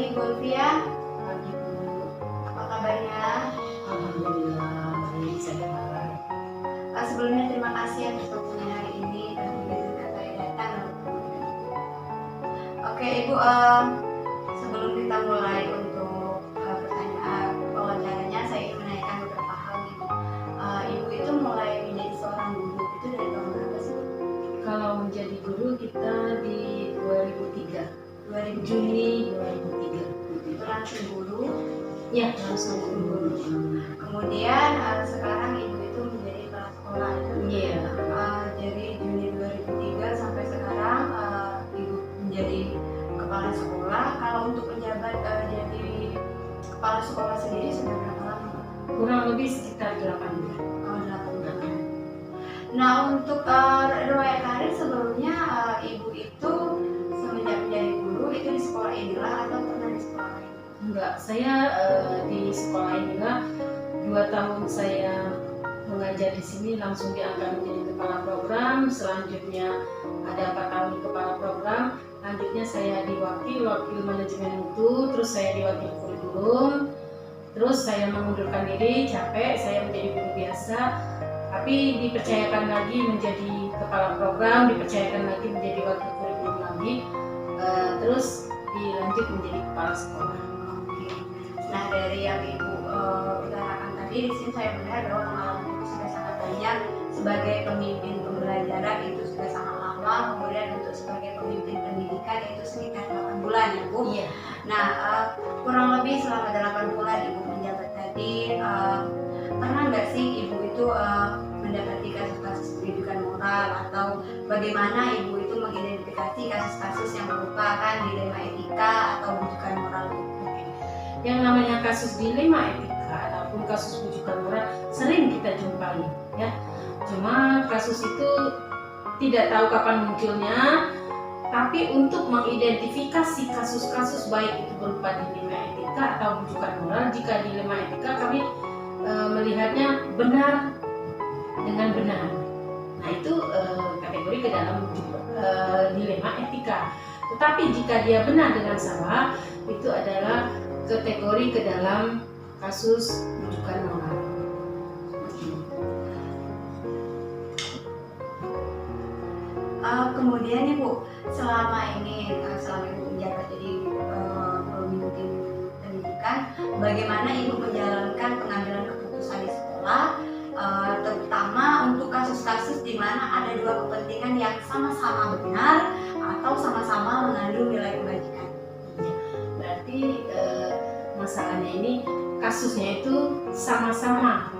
Ibu Ulfia. Pagi Bu. Apa kabarnya? Alhamdulillah baik sehat. Sebelumnya terima kasih atas waktunya hari ini dan mengizinkan saya datang. Oke Ibu, sebelum kita mulai untuk pertanyaan wawancaranya, saya ingin menanyakan beberapa hal nih. Ibu itu mulai menjadi seorang guru itu dari tahun berapa sih? Kalau menjadi guru kita di 2003, 2000 Juni 2003. itu langsung guru. Ya, langsung guru. Kemudian sekarang Ibu itu menjadi kepala sekolah. Iya. Jadi Juni 2003 sampai sekarang Ibu menjadi kepala sekolah. Kalau untuk penjabat jadi kepala sekolah sendiri sudah berapa lama? Kurang lebih sekitar 8 bulan. 8 bulan. Nah untuk riwayat karir sebelumnya Ibu itu semenjak menjadi guru itu di sekolah inilah atau pernah di sekolah lain? Enggak, saya di sekolah inilah 2 tahun saya mengajar di sini langsung diangkat menjadi kepala program. Selanjutnya ada 4 tahun di kepala program. Lanjutnya saya wakil manajemen mutu, terus saya diwakil kurikulum. Terus saya mengundurkan diri, capek, saya menjadi guru biasa. Tapi dipercayakan lagi menjadi kepala program, dipercayakan lagi menjadi wakil kurikulum lagi. Terus dilanjut menjadi kepala sekolah. Nah dari yang Ibu utarakan tadi, di sini saya melihat bahwa pengalaman Ibu sudah sangat banyak sebagai pemimpin pembelajaran itu sudah sangat lama, kemudian untuk sebagai pemimpin pendidikan itu sekitar 8 bulan ya Bu. Iya. Nah kurang lebih selama 8 bulan Ibu menjabat tadi, pernah nggak sih Ibu itu mendapati kasus-kasus pendidikan moral atau bagaimana Ibu itu mengidentifikasi kasus-kasus yang merupakan dilema etika atau bujukan moral itu? Yang namanya kasus dilema etika ataupun kasus bujukan moral sering kita jumpai ya. Cuma kasus itu tidak tahu kapan munculnya, tapi untuk mengidentifikasi kasus-kasus baik itu berupa dilema etika atau bujukan moral, jika dilema etika kami melihatnya benar dengan benar. Nah itu kategori ke dalam dilema etika. Tetapi jika dia benar dengan salah, itu adalah kategori ke dalam kasus bujukan moral. Kemudian Ibu, selama Ibu menjabat jadi pemimpin pendidikan, bagaimana Ibu menjalankan pengambilan keputusan di sekolah, terutama untuk kasus-kasus di mana ada dua kepentingan yang sama-sama benar atau sama-sama mengandung nilai kebajikan? Berarti masalahnya ini kasusnya itu sama-sama,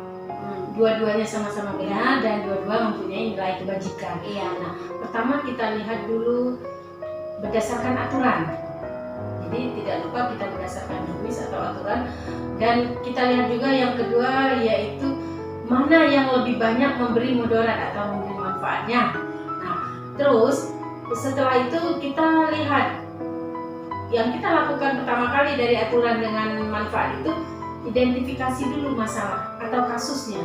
dua-duanya sama-sama benar dan dua-dua mempunyai nilai kebajikan. Iya. Nah, pertama kita lihat dulu berdasarkan aturan. Jadi tidak lupa kita berdasarkan rumus atau aturan, dan kita lihat juga yang kedua yaitu mana yang lebih banyak memberi mudarat atau memberi manfaatnya. Nah, terus setelah itu kita lihat yang kita lakukan pertama kali dari aturan dengan manfaat itu identifikasi dulu masalah atau kasusnya.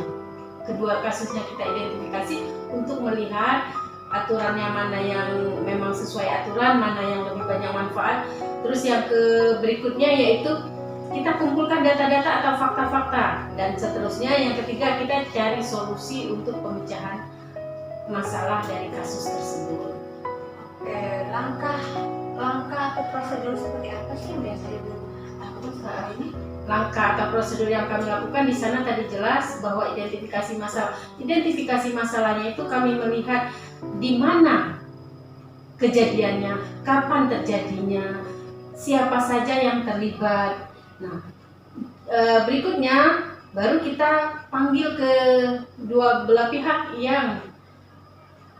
Kedua kasusnya kita identifikasi untuk melihat aturannya mana yang memang sesuai aturan, mana yang lebih banyak manfaat. Terus yang berikutnya yaitu kita kumpulkan data-data atau fakta-fakta, dan seterusnya yang ketiga kita cari solusi untuk pemecahan masalah dari kasus tersebut. Langkah atau prosedur seperti apa sih yang biasa Ibu lakukan selama ini? Langkah atau prosedur yang kami lakukan di sana tadi jelas bahwa identifikasi masalah. Identifikasi masalahnya itu kami melihat di mana kejadiannya, kapan terjadinya, siapa saja yang terlibat. Nah, berikutnya baru kita panggil ke dua belah pihak yang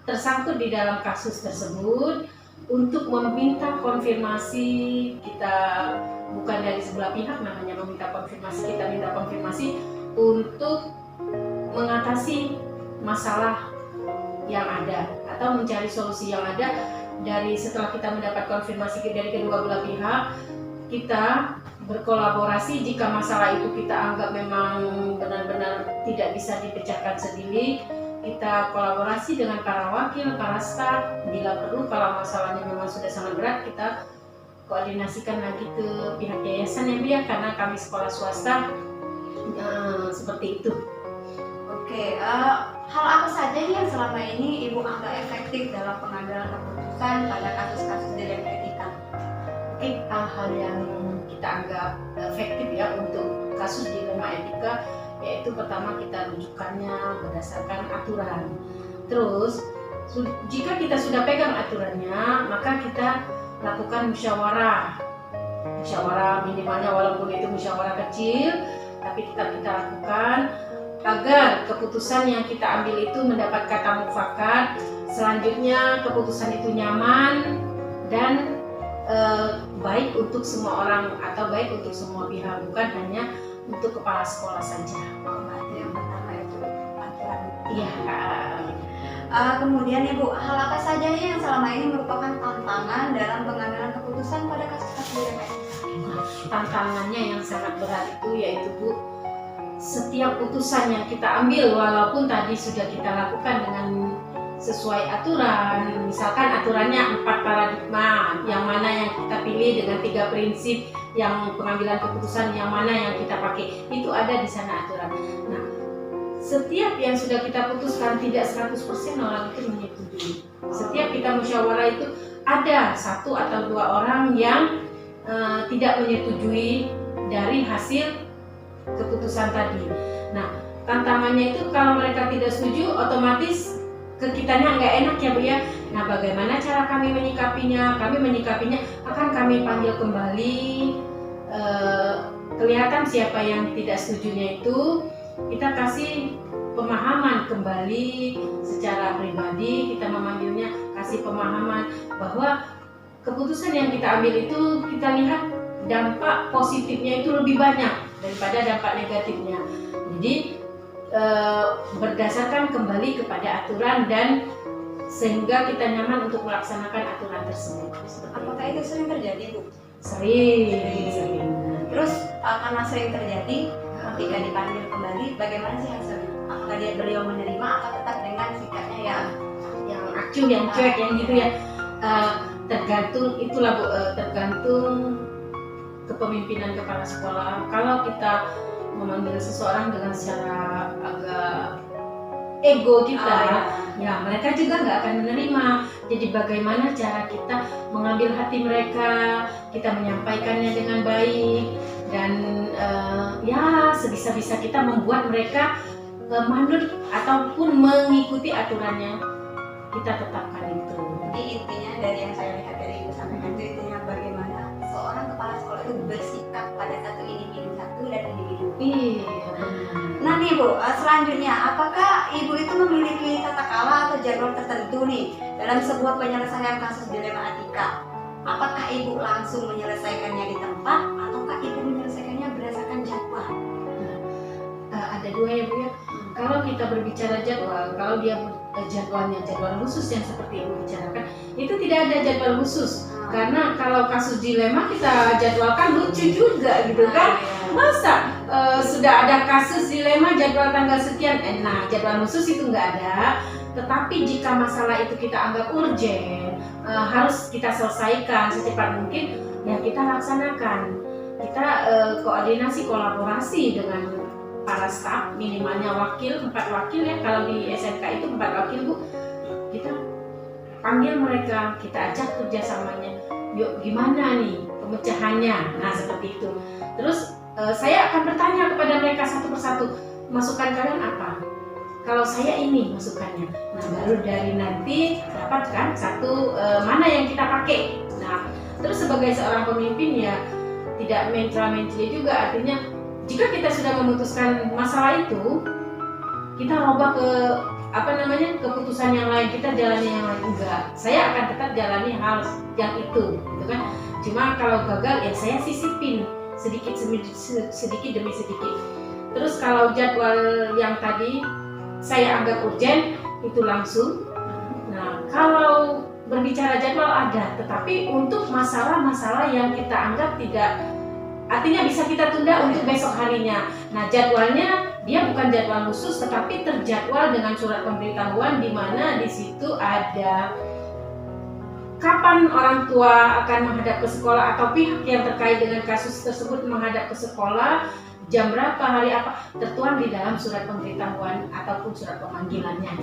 tersangkut di dalam kasus tersebut untuk meminta konfirmasi. Kita bukan dari sebelah pihak namanya meminta konfirmasi, kita minta konfirmasi untuk mengatasi masalah yang ada atau mencari solusi yang ada. Dari setelah kita mendapat konfirmasi dari kedua belah pihak, kita berkolaborasi. Jika masalah itu kita anggap memang benar-benar tidak bisa dipecahkan sendiri, kita kolaborasi dengan para wakil, para staf. Bila perlu, kalau masalahnya memang sudah sangat berat, kita koordinasikan lagi ke pihak yayasan ya Bu ya, karena kami sekolah swasta seperti itu. Oke, hal apa saja nih yang selama ini Ibu anggap efektif dalam pengambilan keputusan pada kasus-kasus dilema etika? Oke, hal-hal yang kita anggap efektif ya untuk kasus dilema etika, yaitu pertama kita rujukannya berdasarkan aturan. Terus jika kita sudah pegang aturannya, maka kita lakukan musyawarah minimalnya, walaupun itu musyawarah kecil, tapi tetap kita lakukan agar keputusan yang kita ambil itu mendapat kata mufakat. Selanjutnya keputusan itu nyaman dan baik untuk semua orang atau baik untuk semua pihak, bukan hanya untuk kepala sekolah saja. Berarti yang pertama itu aturan. Iya. Kemudian Ibu, hal apa saja yang selama ini merupakan tantangan dalam pengambilan keputusan pada kasus-kasus dilema etika? Tantangannya yang sangat berat itu yaitu Bu, setiap putusan yang kita ambil walaupun tadi sudah kita lakukan dengan sesuai aturan, misalkan aturannya 4 paradigma, yang mana yang kita pilih dengan 3 prinsip yang pengambilan keputusan, yang mana yang kita pakai, itu ada di sana aturan. Nah, setiap yang sudah kita putuskan tidak 100% orang itu menyetujui. Setiap kita musyawarah itu ada 1 atau 2 orang yang tidak menyetujui dari hasil keputusan tadi. Nah, tantangannya itu kalau mereka tidak setuju, otomatis ke kitanya nggak enak ya Bu ya. Nah, bagaimana cara kami menyikapinya? Kami menyikapinya akan kami panggil kembali, kelihatan siapa yang tidak setujunya itu, kita kasih pemahaman kembali secara pribadi, kita memanggilnya, kasih pemahaman bahwa keputusan yang kita ambil itu kita lihat dampak positifnya itu lebih banyak daripada dampak negatifnya. Jadi berdasarkan kembali kepada aturan dan sehingga kita nyaman untuk melaksanakan aturan tersebut. Apakah itu sering terjadi Bu? Sering. Terus karena sering terjadi, ketika dipanggil kembali, bagaimana sih hasilnya? Apakah beliau menerima atau tetap dengan sikapnya yang acuh, yang cuek, yang gitu ya? Tergantung itulah Bu, tergantung kepemimpinan kepala sekolah. Kalau kita memanggil seseorang dengan secara agak ego kita, ya mereka juga nggak akan menerima. Jadi bagaimana cara kita mengambil hati mereka, kita menyampaikannya dengan baik, dan ya sebisa-bisa kita membuat mereka manut ataupun mengikuti aturannya kita tetapkan itu. Jadi intinya dari yang saya lihat dari Ibu sampaikan itu intinya bagaimana seorang kepala sekolah itu bersikap pada satu individu satu dan individu. Nah nih Bu, selanjutnya apakah Ibu itu memiliki tata cara atau jadwal tertentu nih dalam sebuah penyelesaian kasus dilema etika? Apakah Ibu langsung menyelesaikannya di tempat ataukah Ibu menyelesaikannya berdasarkan jadwal? Ada 2 ya Bu ya. Kalau kita berbicara jadwal, kalau dia jadwalnya jadwal khusus yang seperti Ibu bicarakan, itu tidak ada jadwal khusus. Karena kalau kasus dilema kita jadwalkan lucu juga gitu kan. Masa sudah ada kasus dilema jadwal tanggal sekian, nah jadwal khusus itu nggak ada. Tetapi jika masalah itu kita anggap urgent, harus kita selesaikan secepat mungkin, ya kita laksanakan. Kita koordinasi, kolaborasi dengan para staf, minimalnya 4 wakil ya. Kalau di SMK itu 4 wakil Bu, kita panggil mereka, kita ajak kerjasamanya. Yuk gimana nih pemecahannya? Nah seperti itu. Terus saya akan bertanya kepada mereka satu persatu, masukan kalian apa? Kalau saya ini masukannya. Nah baru dari nanti dapatkan satu mana yang kita pakai. Nah terus sebagai seorang pemimpin ya tidak mentra-mentri juga, artinya jika kita sudah memutuskan masalah itu, kita robah ke keputusan yang lain, kita jalani yang lain, enggak. Saya akan tetap jalani hal yang itu, gitu kan. Cuma kalau gagal ya saya sisipin sedikit demi sedikit. Terus kalau jadwal yang tadi saya anggap urgent itu langsung. Nah kalau berbicara jadwal ada, tetapi untuk masalah-masalah yang kita anggap tidak, artinya bisa kita tunda untuk besok harinya. Nah jadwalnya dia bukan jadwal khusus, tetapi terjadwal dengan surat pemberitahuan di mana di situ ada kapan orang tua akan menghadap ke sekolah atau pihak yang terkait dengan kasus tersebut menghadap ke sekolah, jam berapa, hari apa, tertuang di dalam surat pemberitahuan ataupun surat pemanggilannya.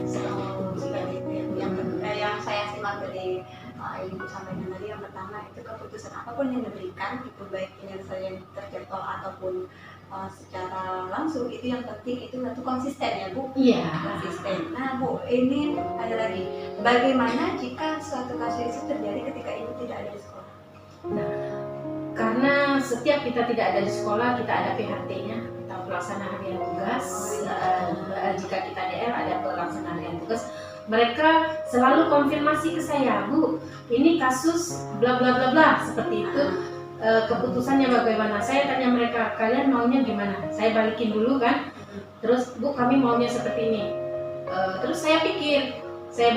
Yang saya simak dari Ibu sampaikan tadi, yang pertama itu keputusan apapun yang diberikan, itu baik penyelesaian terjadwal ataupun secara langsung, itu yang penting itu satu konsisten ya Bu. Iya. Konsisten. Nah Bu, ini ada lagi, bagaimana jika suatu kasus itu terjadi ketika Ibu tidak ada di sekolah? Nah, karena setiap kita tidak ada di sekolah, kita ada PHT-nya, kita pelaksana harian tugas. Jika kita DR ada pelaksana harian tugas, mereka selalu konfirmasi ke saya, Bu, ini kasus bla bla bla bla, seperti itu. Keputusannya bagaimana? Saya tanya mereka, kalian maunya gimana? Saya balikin dulu kan. Terus, Bu, kami maunya seperti ini. Terus saya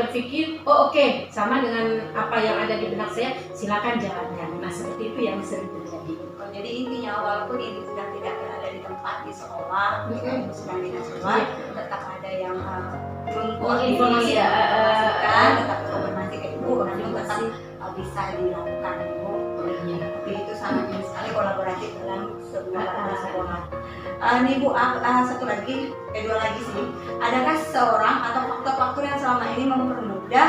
berpikir, oh oke, sama dengan apa yang ada di benak saya, silakan jalankan. Nah, seperti itu yang sering terjadi. Jadi intinya, walaupun Ibu sedang tidak berada di tempat di sekolah, Ibu sedang di sekolah, tetap ada yang menginformasikan, tetap konfirmasi ke Ibu, namun tetap bisa dilakukan Ibu. Jadi itu sangat sekali kolaboratif dalam sebuah sekolah. Nih Bu, satu lagi, kedua lagi sih, adakah seorang atau faktor-faktor yang selama ini mempermudah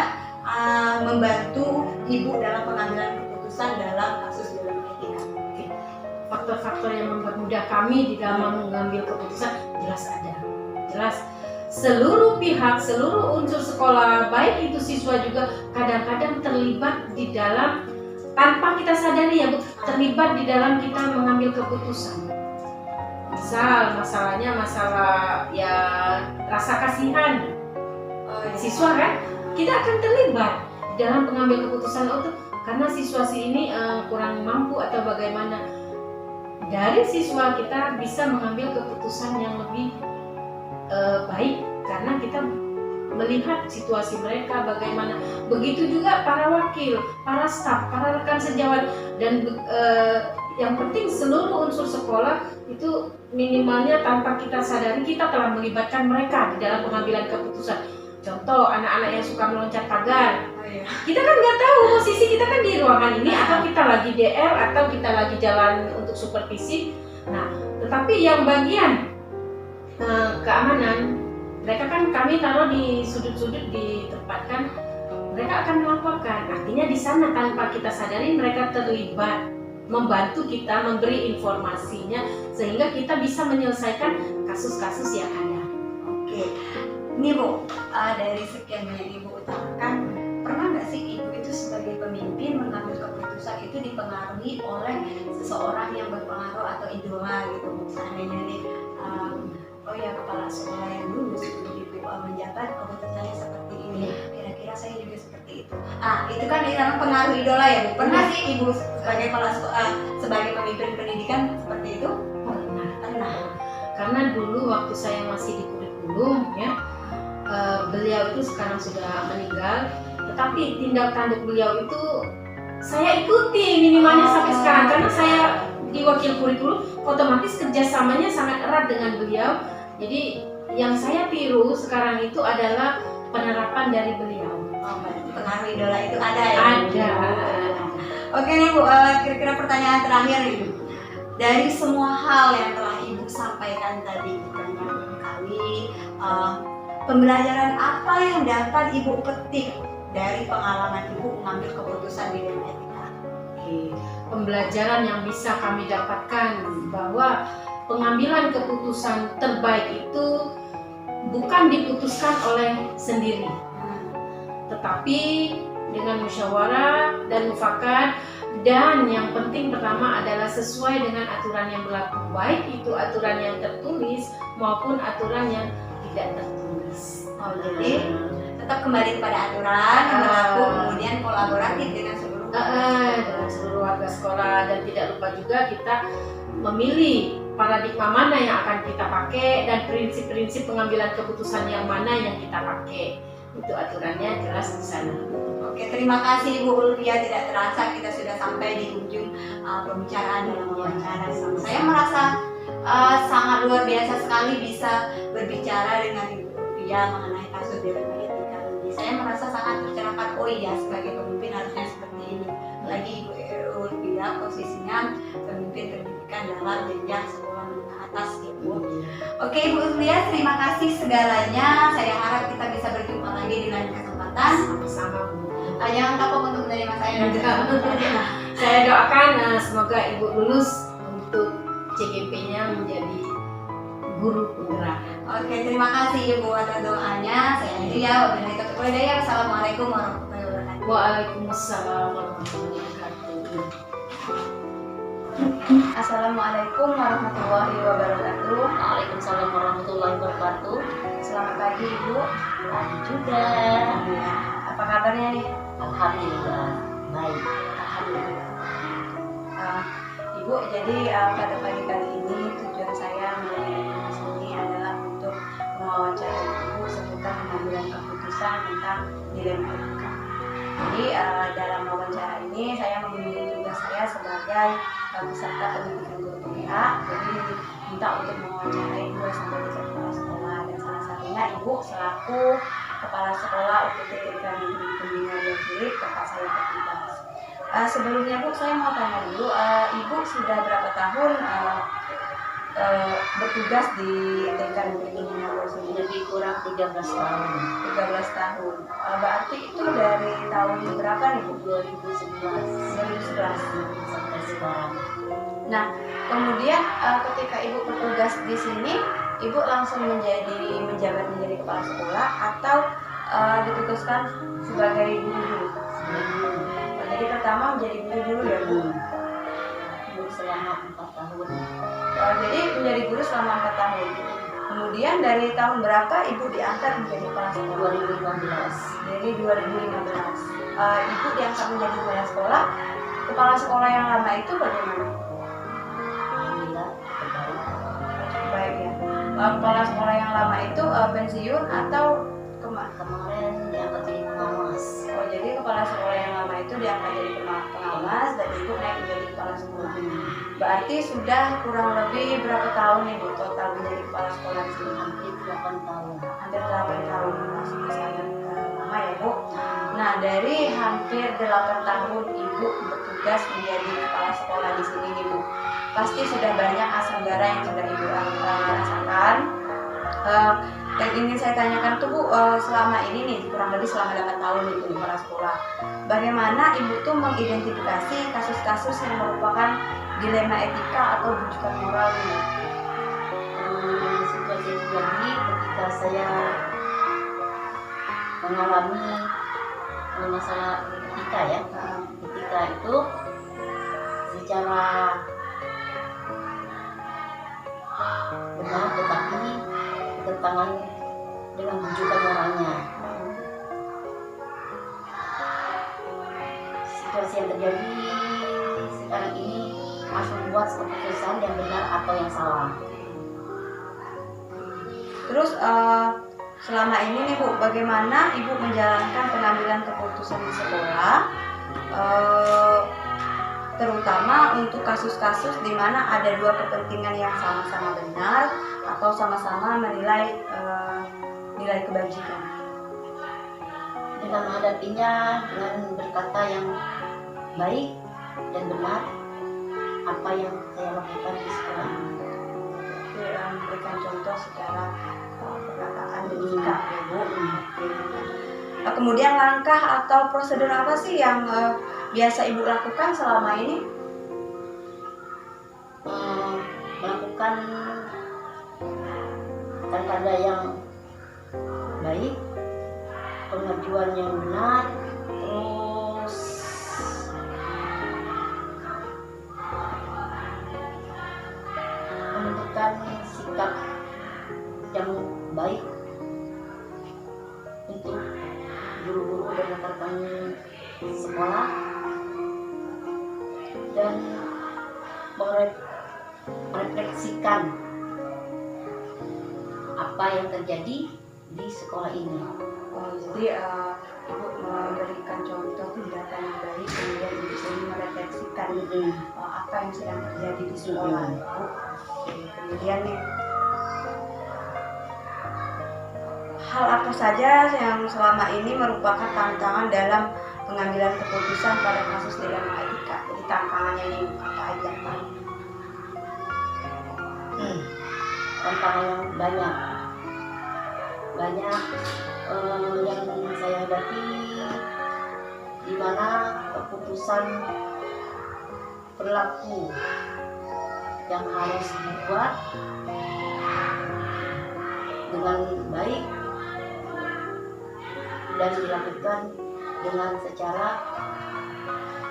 membantu Ibu dalam pengambilan keputusan dalam kasus bela etika? Faktor-faktor yang mempermudah kami di dalam mengambil keputusan jelas ada. Jelas seluruh pihak, seluruh unsur sekolah, baik itu siswa juga kadang-kadang terlibat di dalam, tanpa kita sadari ya Bu, terlibat di dalam kita mengambil keputusan. Misal masalahnya masalah ya rasa kasihan siswa kan, kita akan terlibat dalam pengambil keputusan itu karena situasi ini kurang mampu atau bagaimana. Dari siswa kita bisa mengambil keputusan yang lebih baik karena kita melihat situasi mereka bagaimana. Begitu juga para wakil, para staf, para rekan sejawat, dan yang penting seluruh unsur sekolah itu minimalnya tanpa kita sadari kita telah melibatkan mereka di dalam pengambilan keputusan. Contoh, anak-anak yang suka meloncat pagar, kita kan nggak tahu posisi kita kan di ruangan ini atau kita lagi DR atau kita lagi jalan untuk supervisi. Nah, tetapi yang bagian keamanan, mereka kan kami taruh di sudut-sudut ditempatkan, mereka akan melaporkan. Artinya di sana tanpa kita sadari mereka terlibat, membantu kita, memberi informasinya sehingga kita bisa menyelesaikan kasus-kasus yang ada. Oke, ini Bu, dari sekian banyak Ibu utarakan, pernah nggak sih Ibu itu sebagai pemimpin mengambil keputusan itu dipengaruhi oleh seseorang yang berpengaruh atau idola gitu? Seandainya nih, oh ya kepala sekolah yang dulu sebelum Ibu menjabat keputusannya seperti ini, kira-kira saya juga seperti itu. Itu kan dalam pengaruh idola ya Bu. Pernah sih Ibu sebagai kepala sekolah, sebagai pemimpin pendidikan seperti itu? Pernah. Karena dulu waktu saya masih di kurikulum ya, beliau itu sekarang sudah meninggal, tetapi tindak tanduk beliau itu saya ikuti minimalnya sampai sekarang karena saya di wakil kurikulum, otomatis kerjasamanya sangat erat dengan beliau. Jadi yang saya tiru sekarang itu adalah penerapan dari beliau. Pengaruh idola itu ada ya? Ada. Oke nih Bu, kira-kira pertanyaan terakhir nih Bu. Dari semua hal yang telah Ibu sampaikan tadi banyak kali, pembelajaran apa yang dapat Ibu petik dari pengalaman Ibu mengambil keputusan di dalam etika? Pembelajaran yang bisa kami dapatkan bahwa pengambilan keputusan terbaik itu bukan diputuskan oleh sendiri, tetapi dengan musyawarah dan mufakat, dan yang penting pertama adalah sesuai dengan aturan yang berlaku, baik itu aturan yang tertulis maupun aturan yang tidak tertulis. Jadi tetap kembali kepada aturan yang berlaku, kemudian kolaboratif dengan seluruh warga sekolah, dan tidak lupa juga kita memilih paradigma mana yang akan kita pakai dan prinsip-prinsip pengambilan keputusan yang mana yang kita pakai. Itu aturannya jelas di sana. Oke, terima kasih Bu Ulvia. Tidak terasa kita sudah sampai di ujung pembicaraan dalam wawancara. Saya merasa sangat luar biasa sekali bisa berbicara dengan Ibu Ulvia mengenai kasus bela etika ini. Saya merasa sangat tercerahkan. Oh iya, sebagai pemimpin harusnya seperti apalagi Ibu Ulfia posisinya pemimpin pendidikan dalam jenjang sekolah menengah atas ya Bu. Oke Ibu Ulfia, terima kasih segalanya. Saya harap kita bisa berjumpa lagi di lain kesempatan. Sama-sama Bu. Jangan kapok untuk menerima saya dan juga Saya doakan semoga Ibu lulus untuk CGP-nya menjadi guru penggerak. Oke, terima kasih Ibu atas doanya. Saya akhiri ya. Wabillahi taufiq wal hidayah. Wassalamualaikum warahmatullahi wabarakatuh. Waalaikumsalam warahmatullahi wabarakatuh. Assalamualaikum warahmatullahi wabarakatuh. Waalaikumsalam warahmatullahi wabarakatuh. Selamat pagi Ibu. Pagi juga. Ya, apa kabarnya nih? Alhamdulillah baik. Alhamdulillah. Ibu, jadi pada pagi kali ini tujuan saya menjadi di sini adalah untuk mewawancarai Ibu seputar pengambilan keputusan tentang dilema etika. Jadi dalam wawancara ini saya memenuhi tugas saya sebagai peserta pendidikan guru penggerak. Jadi minta untuk mewawancarai 2 sampai 3 kepala sekolah, dan salah satunya Ibu selaku kepala sekolah UPT TK Negeri Pembina Dua Cilik, tempat saya bertugas. Sebelumnya Bu, saya mau tanya dulu, Ibu sudah berapa tahun bertugas di TK Negeri Pembina Dua Cilik? Lebih kurang 13 tahun. 13 tahun. Berarti itu dari tahun berapa nih Bu? 2011 2011 sampai sekarang. Nah, kemudian ketika Ibu bertugas di sini, Ibu langsung menjabat menjadi kepala sekolah atau diputuskan sebagai guru dulu? Jadi pertama menjadi guru dulu ya Bu? Guru selama 4 tahun. Jadi menjadi guru selama 4 tahun. Kemudian dari tahun berapa Ibu diangkat menjadi kepala sekolah? 2015. Dari 2015. Ibu diangkat menjadi kepala sekolah. Kepala sekolah yang lama itu bagaimana? Alhamdulillah baik. Baik ya. Kepala sekolah yang lama itu pensiun atau Kemarin diangkat jadi pengawas. Oh, jadi kepala sekolah yang lama itu diangkat jadi pengawas dan Ibu naik menjadi kepala sekolah. Berarti sudah kurang lebih berapa tahun Ibu total menjadi kepala sekolah di sini? Hampir 8 tahun. Hampir 8 tahun, masih sangat lama ya Bu. Nah, dari hampir 8 tahun Ibu bertugas menjadi kepala sekolah di sini nih Bu, pasti sudah banyak asam garam yang sudah Ibu rasakan. Dan ingin saya tanyakan tuh Bu, selama ini nih kurang lebih selama 8 tahun Ibu di kepala sekolah, bagaimana Ibu tuh mengidentifikasi kasus-kasus yang merupakan dilema etika atau rujukan moral ini? Situasi itu terjadi ketika saya mengalami masalah etika ya. Etika itu secara benar tetapi bertentangan dengan rujukan moralnya. Situasi yang terjadi sekarang ini harus membuat keputusan yang benar atau yang salah. Terus selama ini nih Bu, bagaimana Ibu menjalankan pengambilan keputusan di sekolah, terutama untuk kasus-kasus di mana ada 2 kepentingan yang sama-sama benar atau sama-sama menilai nilai kebajikan? Dengan menghadapinya dengan berkata yang baik dan benar apa yang saya lakukan di sekolah ini. Memberikan contoh secara perkataan dan sikap ya Bu. Kemudian langkah atau prosedur apa sih yang biasa Ibu lakukan selama ini? Melakukan kata-kata yang baik, pengajuan yang benar, terus menentukan sikap yang baik untuk guru-guru dan rekan-rekan sekolah, dan merefleksikan apa yang terjadi di sekolah ini. Jadi Ibu memberikan contoh tindakan yang baik, kemudian Ibu sendiri merefleksikan apa yang sedang terjadi di sekolah Bu. Kemudian nih, hal apa saja yang selama ini merupakan tantangan dalam pengambilan keputusan pada kasus dilema etika. Jadi tantangannya ini apa aja Pak? Tantangan yang banyak yang saya hadapi, di mana keputusan berlaku yang harus dibuat dengan baik dan dilakukan dengan secara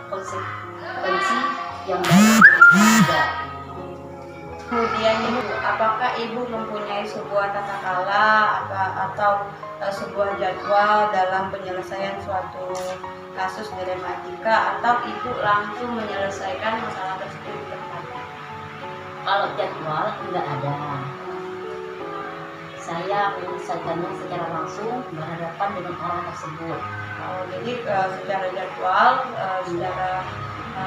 konsekuensi yang baik juga. Kemudian Ibu, apakah Ibu mempunyai sebuah tata kala atau sebuah jadwal dalam penyelesaian suatu kasus dilema etika, atau Ibu langsung menyelesaikan masalah tersebut di tempat? Kalau jadwal tidak ada. Saya menyelesaikannya secara langsung berhadapan dengan orang tersebut. Jadi secara jadwal, secara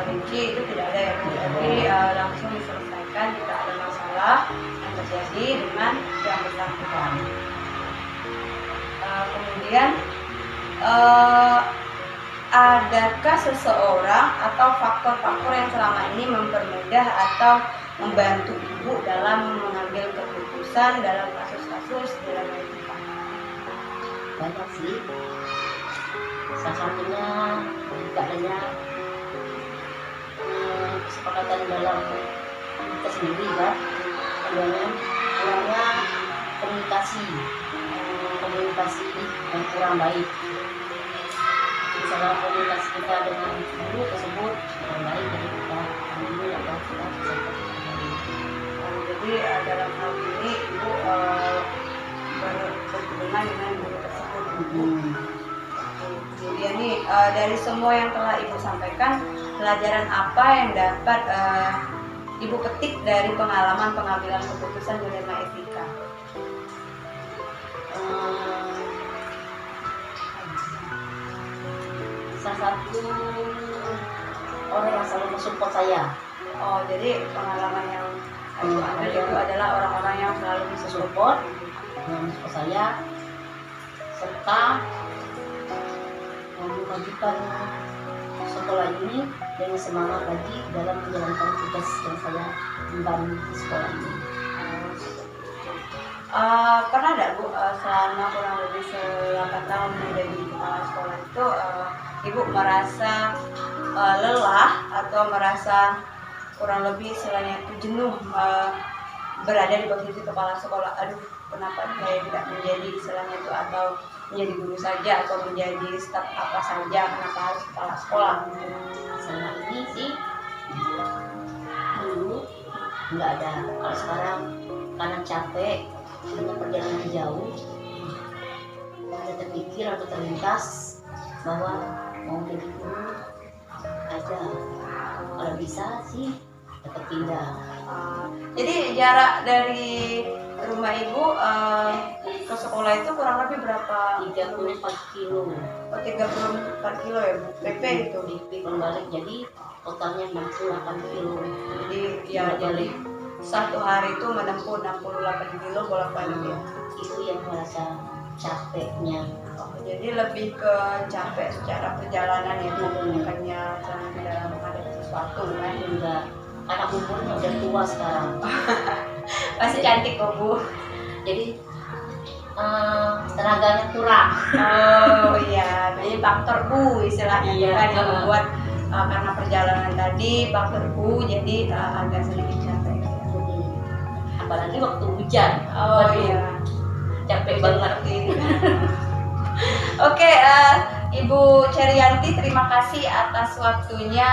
rinci itu tidak ada ya, jadi langsung diselesaikan jika ada masalah yang terjadi dengan yang bersangkutan. Kemudian adakah seseorang atau faktor-faktor yang selama ini mempermudah atau membantu Ibu dalam mengambil keputusan dalam kasus-kasus dilema etika? Banyak sih. Salah satunya juga adanya kesepakatan dalam kita sendiri kan, adanya kurangnya komunikasi yang kurang baik. Misalnya komunikasi kita dengan guru tersebut kurang baik, jadi kita ambil atau kita selesaikan. Jadi dalam hal ini Ibu berhubungan dengan guru tersebut. Kemudian nih dari semua yang telah Ibu sampaikan, pelajaran apa yang dapat Ibu petik dari pengalaman pengambilan keputusan dilema etika? Salah satu orang yang selalu mensupport saya. Oh, jadi pengalaman yang Ibu ambil itu adalah orang-orang yang selalu Support saya, serta memajukan sekolah ini dengan semangat lagi dalam menjalankan tugas yang saya emban di sekolah ini. Pernah ada Bu selama kurang lebih 8 tahun menjadi kepala sekolah itu Ibu merasa lelah atau merasa kurang lebih istilahnya itu jenuh berada di posisi kepala sekolah? Aduh, kenapa saya tidak menjadi istilahnya itu atau menjadi guru saja atau menjadi staf apa saja, kenapa harus kepala sekolah? Selama ini sih dulu nggak ada. Kalau sekarang karena capek dengan perjalanan jauh, ada terpikir atau terlintas bahwa mau jadi guru aja. Kalau bisa sih tetap pindah. Jadi jarak dari rumah Ibu ke sekolah itu kurang lebih berapa? 34 kilo. Oh, 34 kilo ya Bu? PP itu? Kalau balik jadi totalnya 68 kilo. Jadi ya jadi satu hari itu menempuh 68 kilo bolak-balik ya. Itu yang merasa capeknya. Oh, jadi lebih ke capek secara perjalanan ya, bukannya dalam menghadapi sesuatu kan? Enggak, karena umurnya udah tua sekarang. Masih cantik kok Bu. Jadi tenaganya kurang. Oh iya, jadi faktor U istilahnya Iya, kan yang membuat karena perjalanan tadi faktor U jadi agak sedikit capek. Apalagi waktu hujan. Oh Waduh, iya, capek banget. Oke, Ibu Cerianti, terima kasih atas waktunya.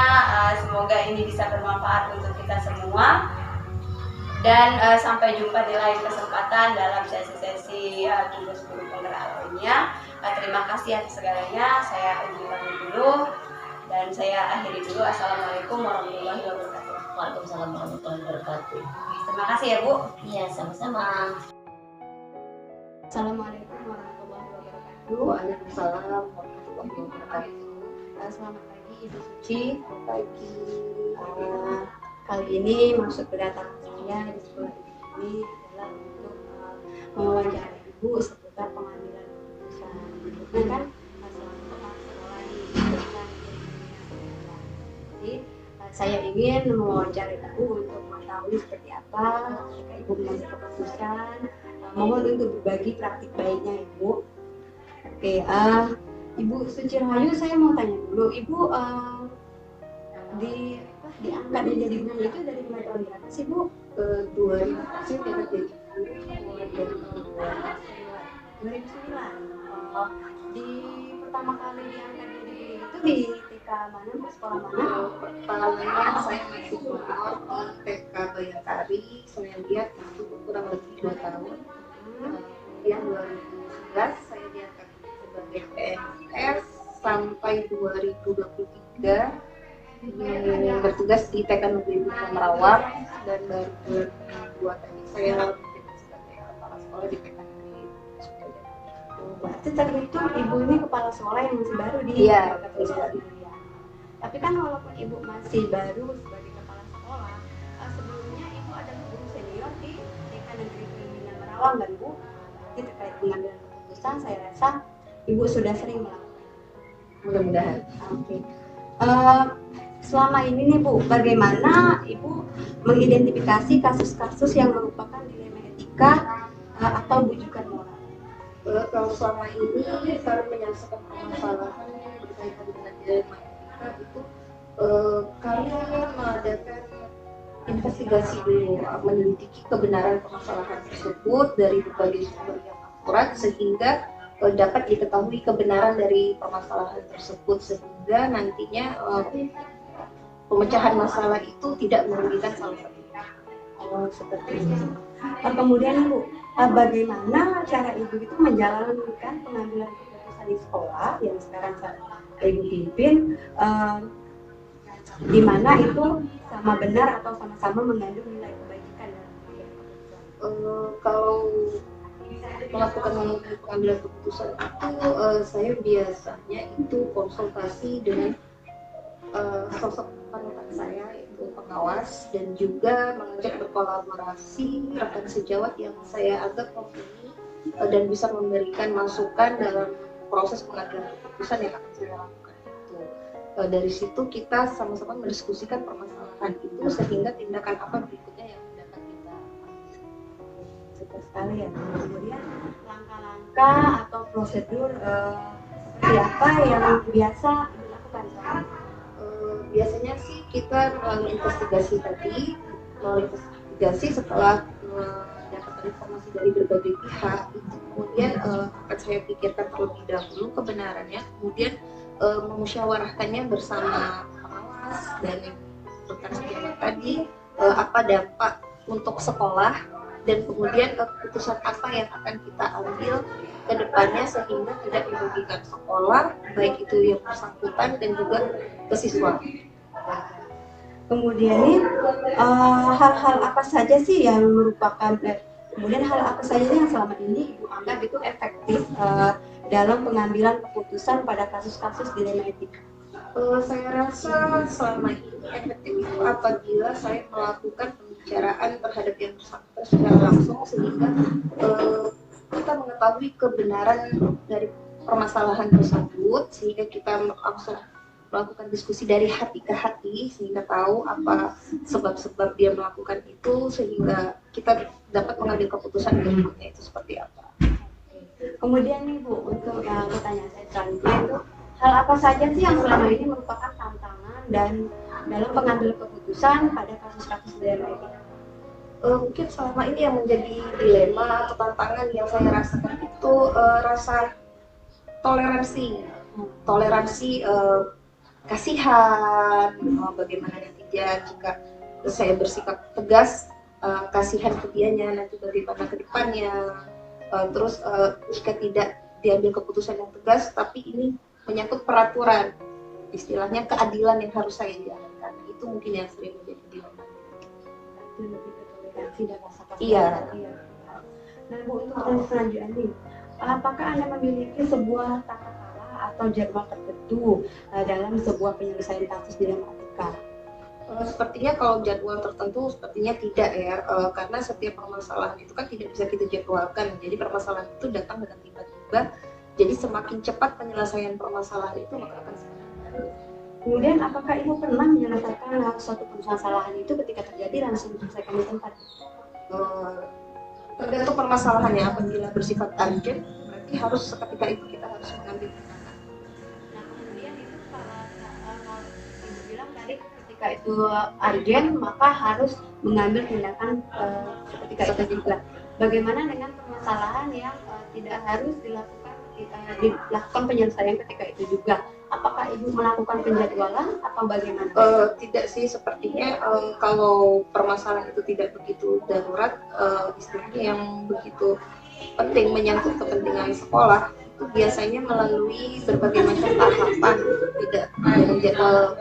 Semoga ini bisa bermanfaat untuk kita semua. Dan sampai jumpa di lain kesempatan dalam sesi-sesi tugas guru penggerak lainnya. Terima kasih atas segalanya. Saya undur dulu dan saya akhiri dulu. Assalamualaikum warahmatullahi wabarakatuh. Waalaikumsalam warahmatullahi wabarakatuh. Terima kasih ya Bu. Iya, sama-sama. Assalamualaikum warahmatullahi wabarakatuh. Waalaikumsalam warahmatullahi wabarakatuh. Selamat pagi Ibu Suci. Pagi. Kali ini maksud kedatangan saya di sekolah ini adalah untuk mewawancarai Ibu seputar pengambilan keputusan. Berikutnya kan selaku kepala sekolah nih. saya ingin mewawancara Ibu untuk mengetahui seperti apa ketika Ibu mengambil keputusan. Mohon untuk berbagi praktik baiknya Ibu. Oke, Ibu Suci Rahayu, saya mau tanya dulu, Ibu diangkatnya jadi guru itu dari mulai tahun berapa sih Bu? 2000 saya diangkat jadi guru mulai dari tahun 2009. Di pertama kali diangkat jadi guru itu di TK mana Bu? Sekolah mana? pertamanya saya masih junior di TK Bayangkari. Saya lihat itu kurang lebih 2 tahun. Kemudian 2011 saya diangkat sebagai PNS sampai 2023 bertugas di TK Negeri Merawat, dan baru 2002 tadi saya menjadi sebagai kepala sekolah di TK Negeri Sukoharjo. Berarti terhitung Ibu ini kepala sekolah yang masih baru di Iya, TK Sukoharjo. Tapi kan walaupun Ibu masih baru sebagai kepala sekolah, sebelumnya Ibu adalah guru senior di TK Negeri Pembinaan Merawat kan Bu? Jadi terkait pengambilan keputusan saya rasa Ibu sudah sering melakukan. Mudah-mudahan. Oke. Selama ini nih Bu, bagaimana Ibu mengidentifikasi kasus-kasus yang merupakan dilema etika atau bujukan moral? Kalau selama ini saya menyelesaikan permasalahan berkaitan dengan dilema etika itu kami mengadakan investigasi dulu, menyelidiki kebenaran permasalahan tersebut dari berbagai sumber yang akurat sehingga dapat diketahui kebenaran dari permasalahan tersebut, sehingga nantinya pemecahan masalah itu tidak merugikan salah satunya. Seperti itu. Kemudian Bu, bagaimana cara Ibu itu menjalankan pengambilan keputusan di sekolah yang sekarang Ibu pimpin, di mana itu sama benar atau sama-sama mengandung nilai kebaikan dalam kalau melakukan pengambilan keputusan itu saya biasanya itu konsultasi dengan sosok panutan saya yaitu pengawas, dan juga mengajak berkolaborasi rekan sejawat yang saya anggap mumpuni dan bisa memberikan masukan dalam proses pengambilan keputusan yang akan saya lakukan itu. Dari situ kita sama-sama mendiskusikan permasalahan itu sehingga tindakan apa berikutnya yang dapat kita ambil. Super sekali ya. Kemudian langkah-langkah atau prosedur seperti apa yang biasa dilakukan? Biasanya sih kita melalui investigasi tadi, setelah mendapatkan informasi dari berbagai pihak, itu kemudian akan saya pikirkan terlebih dahulu kebenarannya, kemudian memusyawarahkannya bersama pengawas dan rekan sejawat tadi, apa dampak untuk sekolah, dan kemudian keputusan apa yang akan kita ambil ke depannya sehingga tidak merugikan sekolah, baik itu yang bersangkutan dan juga ke siswa. Kemudian nih, hal-hal apa saja sih yang merupakan kemudian hal apa saja yang selama ini Ibu anggap itu efektif dalam pengambilan keputusan pada kasus-kasus dilema etika? Saya rasa selama ini efektif itu apabila saya melakukan pembicaraan terhadap yang bersangkutan secara langsung, sehingga kita mengetahui kebenaran dari permasalahan tersebut, sehingga kita langsung melakukan diskusi dari hati ke hati sehingga tahu apa sebab-sebab dia melakukan itu, sehingga kita dapat mengambil keputusan berikutnya itu seperti apa. Kemudian nih Bu, untuk pertanyaan saya selanjutnya itu, hal apa saja sih yang selama ini merupakan tantangan dan dalam pengambilan keputusan pada kasus-kasus dilema etika? Mungkin selama ini yang menjadi dilema atau tantangan yang saya rasakan itu rasa toleransi kasihan, bagaimana nantinya jika saya bersikap tegas, kasihan ke dianya nanti bagaimana ke depannya, terus jika tidak diambil keputusan yang tegas tapi ini menyangkut peraturan, istilahnya keadilan yang harus saya jalankan, itu mungkin yang sering menjadi dilema. Lebih ke toleransi dan rasa kasihan. Iya. Nah Bu, untuk pertanyaan selanjutnya nih, apakah Anda memiliki sebuah tata cara atau jadwal tertentu dalam sebuah penyelesaian kasus dilema etika? Sepertinya kalau jadwal tertentu sepertinya tidak ya, karena setiap permasalahan itu kan tidak bisa kita jadwalkan, jadi permasalahan itu datang dengan tiba-tiba, jadi semakin cepat penyelesaian permasalahan itu maka akan semakin baik. Kemudian apakah Ibu pernah menyelesaikan suatu permasalahan itu ketika terjadi langsung diselesaikan di tempat? Tergantung permasalahannya. Apabila bersifat urgent, berarti harus seketika itu kita harus mengambil tindakan. Nah, kemudian itu kalau Ibu bilang tadi ketika itu urgent maka harus mengambil tindakan ketika itu juga. Bagaimana dengan permasalahan yang tidak harus dilakukan penyelesaian ketika itu juga? Apakah Ibu melakukan penjadwalan atau bagaimana? Tidak sih, sepertinya kalau permasalahan itu tidak begitu darurat, istilahnya yang begitu penting menyangkut kepentingan sekolah, itu biasanya melalui berbagai macam tahapan, tidak dengan jadwal.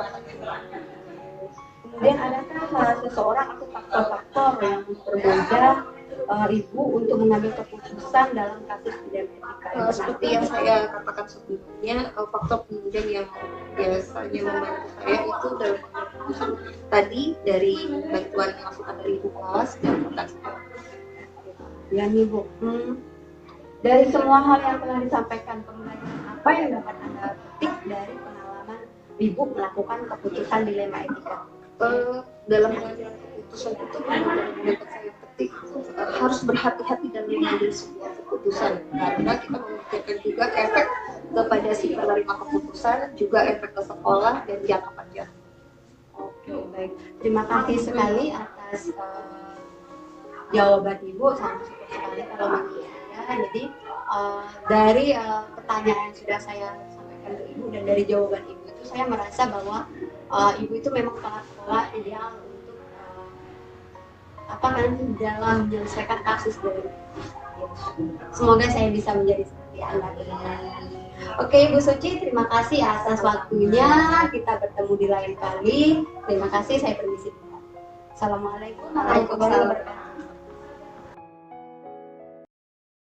Kemudian adakah seseorang atau faktor-faktor yang berbeda Ibu untuk mengambil keputusan dalam kasus pidana etika? Seperti yang saya katakan sebelumnya, faktor kemudian yang biasanya membantu saya itu dalam mengambil keputusan tadi dari bantuan masukan dari ibu kelas dan rekan saya. Ya nih Bu, dari semua hal yang telah disampaikan, pembelajaran apa yang dapat Anda petik dari pengalaman Ibu melakukan keputusan dilema etika? Dalam mengambil keputusan itu yang dapat saya petik harus berhati-hati dalam mengambil sebuah keputusan, karena kita memikirkan juga efek kepada si penerima keputusan, juga efek ke sekolah dan jangka panjang. Oke, baik. Terima kasih sekali atas jawaban Ibu, sangat cukup sekali kalau menurut saya. Jadi dari pertanyaan yang sudah saya sampaikan ke Ibu dan dari jawaban Ibu itu saya merasa bahwa Ibu itu memang kepala sekolah ideal untuk dalam menyelesaikan kasus dari semoga saya bisa menjadi seperti Anda. Oke, Ibu Suci, terima kasih atas waktunya. Kita bertemu di lain kali. Terima kasih, saya permisi. Assalamualaikum warahmatullahi wabarakatuh.